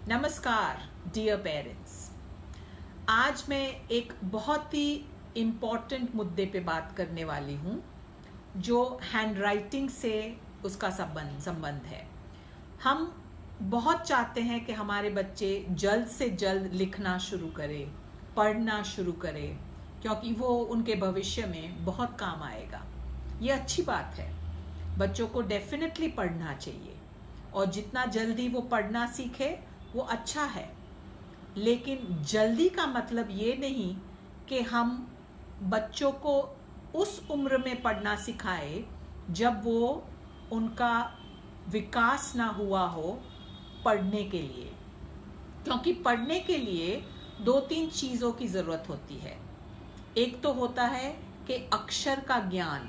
नमस्कार dear parents. आज मैं एक बहुत ही इम्पॉर्टेंट मुद्दे पे बात करने वाली हूँ जो हैंड राइटिंग से उसका संबंध है। हम बहुत चाहते हैं कि हमारे बच्चे जल्द से जल्द लिखना शुरू करें, पढ़ना शुरू करें, क्योंकि वो उनके भविष्य में बहुत काम आएगा। ये अच्छी बात है, बच्चों को डेफिनेटली पढ़ना चाहिए और जितना जल्दी वो पढ़ना सीखे वो अच्छा है। लेकिन जल्दी का मतलब ये नहीं कि हम बच्चों को उस उम्र में पढ़ना सिखाए जब वो उनका विकास ना हुआ हो पढ़ने के लिए, क्योंकि पढ़ने के लिए 2-3 चीज़ों की ज़रूरत होती है। एक तो होता है कि अक्षर का ज्ञान।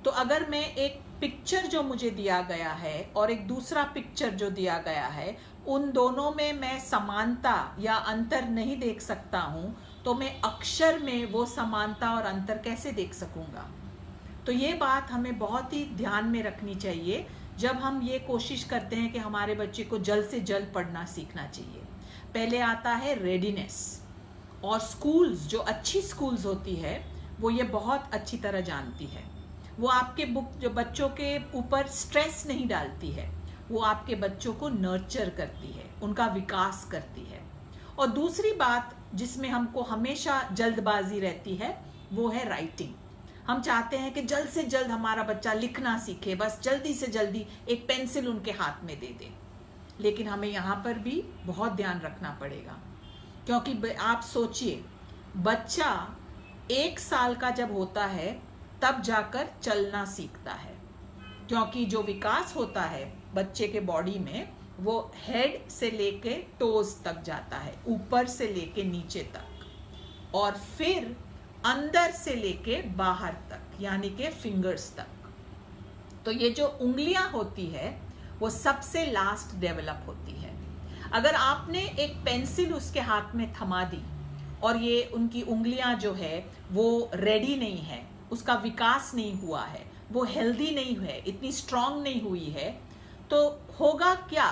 तो अगर मैं एक पिक्चर जो मुझे दिया गया है और एक दूसरा पिक्चर जो दिया गया है, उन दोनों में मैं समानता या अंतर नहीं देख सकता हूँ, तो मैं अक्षर में वो समानता और अंतर कैसे देख सकूँगा। तो ये बात हमें बहुत ही ध्यान में रखनी चाहिए जब हम ये कोशिश करते हैं कि हमारे बच्चे को जल्द से जल्द पढ़ना सीखना चाहिए। पहले आता है रेडीनेस, और स्कूल्स जो अच्छी स्कूल्स होती है वो ये बहुत अच्छी तरह जानती है। वो आपके जो बच्चों के ऊपर स्ट्रेस नहीं डालती है, वो आपके बच्चों को नर्चर करती है, उनका विकास करती है। और दूसरी बात जिसमें हमको हमेशा जल्दबाजी रहती है वो है राइटिंग। हम चाहते हैं कि जल्द से जल्द हमारा बच्चा लिखना सीखे, बस जल्दी से जल्दी एक पेंसिल उनके हाथ में दे दे। लेकिन हमें यहाँ पर भी बहुत ध्यान रखना पड़ेगा, क्योंकि आप सोचिए, बच्चा 1 साल का जब होता है तब जाकर चलना सीखता है, क्योंकि जो विकास होता है बच्चे के बॉडी में वो हेड से लेके टोज तक जाता है, ऊपर से लेके नीचे तक, और फिर अंदर से लेके बाहर तक, यानी कि फिंगर्स तक। तो ये जो उंगलियां होती है वो सबसे लास्ट डेवलप होती है। अगर आपने एक पेंसिल उसके हाथ में थमा दी और ये उनकी उंगलियां जो है वो रेडी नहीं है, उसका विकास नहीं हुआ है, वो हेल्दी नहीं है, इतनी स्ट्रांग नहीं हुई है, तो होगा क्या?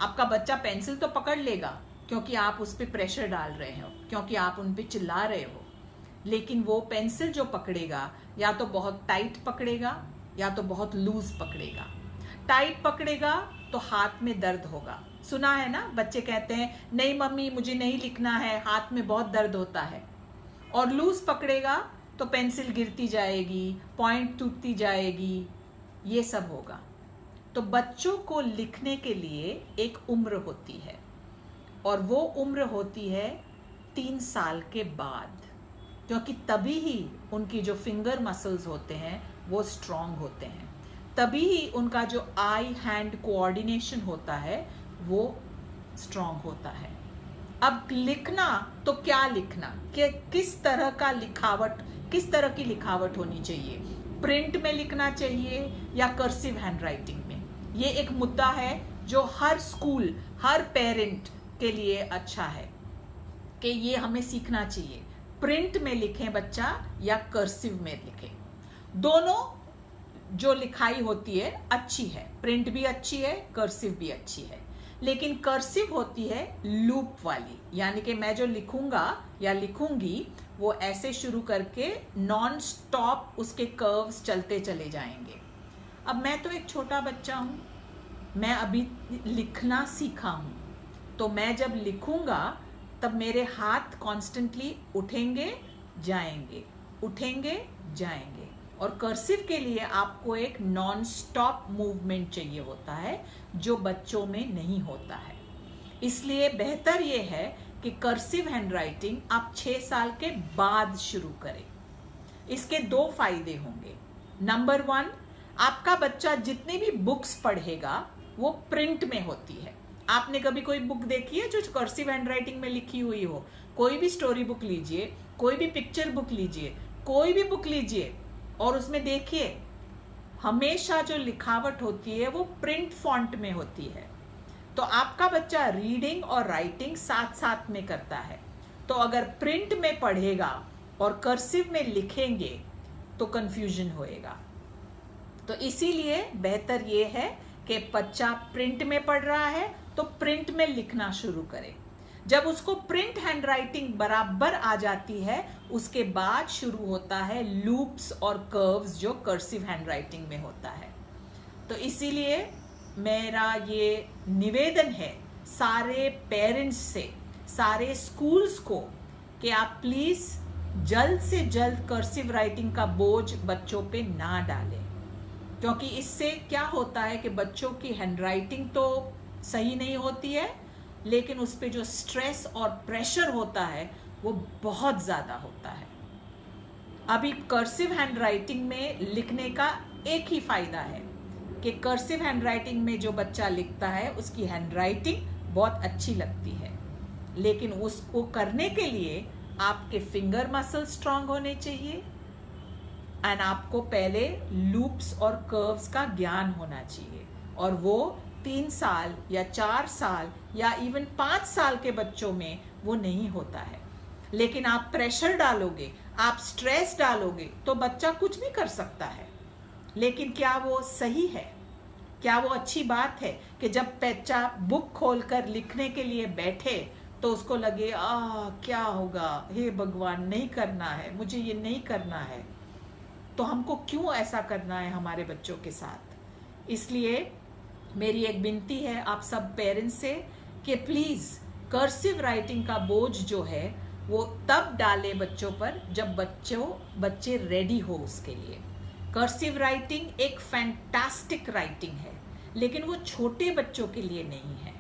आपका बच्चा पेंसिल तो पकड़ लेगा क्योंकि आप उस पर प्रेशर डाल रहे हो, क्योंकि आप उन पर चिल्ला रहे हो, लेकिन वो पेंसिल जो पकड़ेगा या तो बहुत टाइट पकड़ेगा या तो बहुत लूज पकड़ेगा। टाइट पकड़ेगा तो हाथ में दर्द होगा। सुना है ना, बच्चे कहते हैं नहीं मम्मी मुझे नहीं लिखना है, हाथ में बहुत दर्द होता है। और लूज पकड़ेगा तो पेंसिल गिरती जाएगी, पॉइंट टूटती जाएगी, ये सब होगा। तो बच्चों को लिखने के लिए एक उम्र होती है, और वो उम्र होती है 3 साल के बाद, क्योंकि तभी ही उनकी जो फिंगर मसल्स होते हैं वो स्ट्रांग होते हैं, तभी ही उनका जो आई हैंड कोऑर्डिनेशन होता है वो स्ट्रांग होता है। अब लिखना तो क्या लिखना, कि किस तरह का लिखावट, किस तरह की लिखावट होनी चाहिए, प्रिंट में लिखना चाहिए या कर्सिव हैंड राइटिंग में, ये एक मुद्दा है जो हर स्कूल, हर पेरेंट के लिए अच्छा है कि ये हमें सीखना चाहिए। प्रिंट में लिखें बच्चा या कर्सिव में लिखें, दोनों जो लिखाई होती है अच्छी है, प्रिंट भी अच्छी है, कर्सिव भी अच्छी है। लेकिन कर्सिव होती है लूप वाली, यानी कि मैं जो लिखूंगा या लिखूंगी वो ऐसे शुरू करके नॉन स्टॉप उसके कर्व्स चलते चले जाएंगे। अब मैं तो एक छोटा बच्चा हूं, मैं अभी लिखना सीखा हूं, तो मैं जब लिखूंगा तब मेरे हाथ कॉन्स्टेंटली उठेंगे जाएंगे, उठेंगे जाएंगे। और कर्सिव के लिए आपको एक नॉन स्टॉप मूवमेंट चाहिए होता है जो बच्चों में नहीं होता है। इसलिए बेहतर ये है कि कर्सिव हैंड राइटिंग आप 6 साल के बाद शुरू करें। इसके 2 फायदे होंगे। नंबर 1, आपका बच्चा जितनी भी बुक्स पढ़ेगा वो प्रिंट में होती है। आपने कभी कोई बुक देखी है जो कर्सिव हैंड राइटिंग में लिखी हुई हो? कोई भी स्टोरी बुक लीजिए, कोई भी पिक्चर बुक लीजिए, कोई भी बुक लीजिए, और उसमें देखिए हमेशा जो लिखावट होती है वो प्रिंट फॉन्ट में होती है। तो आपका बच्चा रीडिंग और राइटिंग साथ साथ में करता है। तो अगर प्रिंट में पढ़ेगा और कर्सिव में लिखेंगे तो कंफ्यूजन होएगा। तो इसीलिए बेहतर ये है कि बच्चा प्रिंट में पढ़ रहा है तो प्रिंट में लिखना शुरू करे। जब उसको प्रिंट हैंडराइटिंग बराबर आ जाती है, उसके बाद शुरू होता है लूप्स और कर्व्स, जो कर्सिव हैंडराइटिंग में होता है। तो इसीलिए मेरा ये निवेदन है सारे पेरेंट्स से, सारे स्कूल्स को, कि आप प्लीज जल्द से जल्द कर्सिव राइटिंग का बोझ बच्चों पे ना डालें, क्योंकि इससे क्या होता है कि बच्चों की हैंडराइटिंग तो सही नहीं होती है, लेकिन उस पे जो स्ट्रेस और प्रेशर होता है वो बहुत ज़्यादा होता है। अभी कर्सिव हैंडराइटिंग में लिखने का एक ही फायदा है कि कर्सिव हैंडराइटिंग में जो बच्चा लिखता है उसकी हैंडराइटिंग बहुत अच्छी लगती है, लेकिन उसको करने के लिए आपके फिंगर मसल स्ट्रांग होने चाहिए एंड आपको पहले लूप्स और कर्व्स का ज्ञान होना चाहिए, और वो 3 साल या 4 साल या इवन 5 साल के बच्चों में वो नहीं होता है। लेकिन आप प्रेशर डालोगे, आप स्ट्रेस डालोगे तो बच्चा कुछ भी कर सकता है। लेकिन क्या वो सही है? क्या वो अच्छी बात है कि जब बच्चा बुक खोलकर लिखने के लिए बैठे तो उसको लगे क्या होगा, हे भगवान नहीं करना है, मुझे ये नहीं करना है। तो हमको क्यों ऐसा करना है हमारे बच्चों के साथ? इसलिए मेरी एक विनती है आप सब पेरेंट्स से कि प्लीज कर्सिव राइटिंग का बोझ जो है वो तब डाले बच्चों पर जब बच्चे रेडी हो उसके लिए। कर्सिव राइटिंग एक फैंटास्टिक राइटिंग है, लेकिन वो छोटे बच्चों के लिए नहीं है।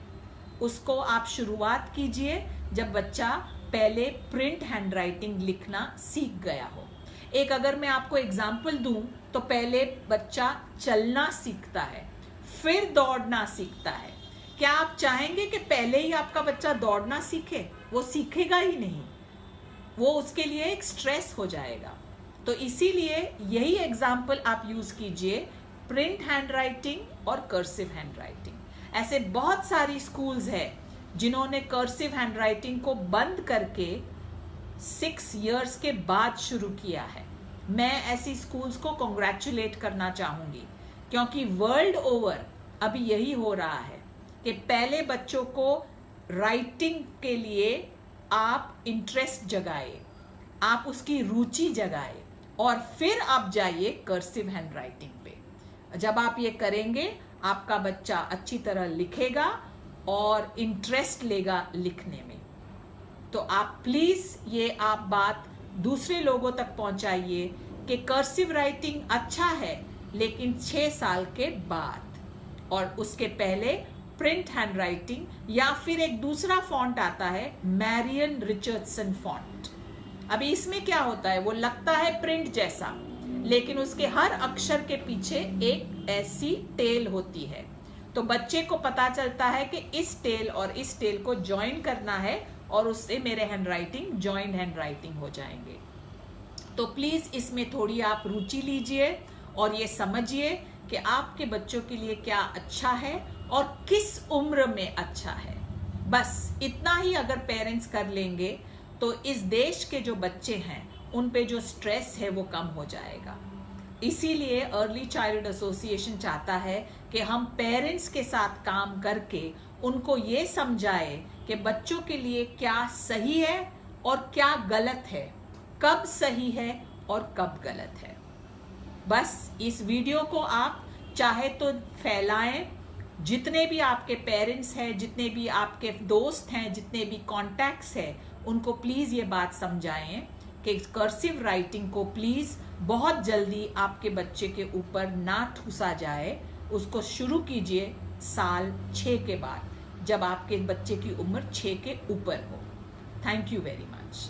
उसको आप शुरुआत कीजिए जब बच्चा पहले प्रिंट हैंडराइटिंग लिखना सीख गया हो। एक अगर मैं आपको एग्जाम्पल दूं तो पहले बच्चा चलना सीखता है, फिर दौड़ना सीखता है। क्या आप चाहेंगे कि पहले ही आपका बच्चा दौड़ना सीखे? वो सीखेगा ही नहीं, वो उसके लिए एक स्ट्रेस हो जाएगा। तो इसीलिए यही एग्जाम्पल आप यूज कीजिए, प्रिंट हैंडराइटिंग और कर्सिव हैंडराइटिंग। ऐसे बहुत सारी स्कूल्स हैं जिन्होंने कर्सिव हैंडराइटिंग को बंद करके 6 इयर्स के बाद शुरू किया है। मैं ऐसी स्कूल्स को कॉन्ग्रेचुलेट करना चाहूंगी, क्योंकि वर्ल्ड ओवर अभी यही हो रहा है कि पहले बच्चों को राइटिंग के लिए आप इंटरेस्ट जगाए, आप उसकी रुचि जगाए, और फिर आप जाइए कर्सिव हैंडराइटिंग पे। जब आप ये करेंगे आपका बच्चा अच्छी तरह लिखेगा और इंटरेस्ट लेगा लिखने में। तो आप प्लीज ये आप बात दूसरे लोगों तक पहुंचाइए कि कर्सिव राइटिंग अच्छा है, लेकिन 6 साल के बाद, और उसके पहले प्रिंट हैंडराइटिंग, या फिर एक दूसरा फॉन्ट आता है मैरियन रिचर्डसन फॉन्ट। अभी इसमें क्या होता है, वो लगता है प्रिंट जैसा, लेकिन उसके हर अक्षर के पीछे एक ऐसी टेल होती है। तो बच्चे को पता चलता है कि इस टेल और इस टेल को ज्वाइन करना है, और उससे मेरे हैंडराइटिंग जॉइंट हैंडराइटिंग हो जाएंगे। तो प्लीज इसमें थोड़ी आप रुचि लीजिए और ये समझिए कि आपके बच्चों के लिए क्या अच्छा है और किस उम्र में अच्छा है। बस इतना ही अगर पेरेंट्स कर लेंगे तो इस देश के जो बच्चे हैं उन पे जो स्ट्रेस है वो कम हो जाएगा। इसीलिए अर्ली चाइल्डहुड एसोसिएशन चाहता है कि हम पेरेंट्स के साथ काम करके उनको ये समझाए कि बच्चों के लिए क्या सही है और क्या गलत है, कब सही है और कब गलत है। बस इस वीडियो को आप चाहे तो फैलाएं, जितने भी आपके पेरेंट्स हैं, जितने भी आपके दोस्त हैं, जितने भी कॉन्टैक्ट्स हैं, उनको प्लीज ये बात समझाएं कि कर्सिव राइटिंग को प्लीज बहुत जल्दी आपके बच्चे के ऊपर ना ठूसा जाए। उसको शुरू कीजिए साल 6 के बाद, जब आपके बच्चे की उम्र 6 के ऊपर हो। Thank you very much.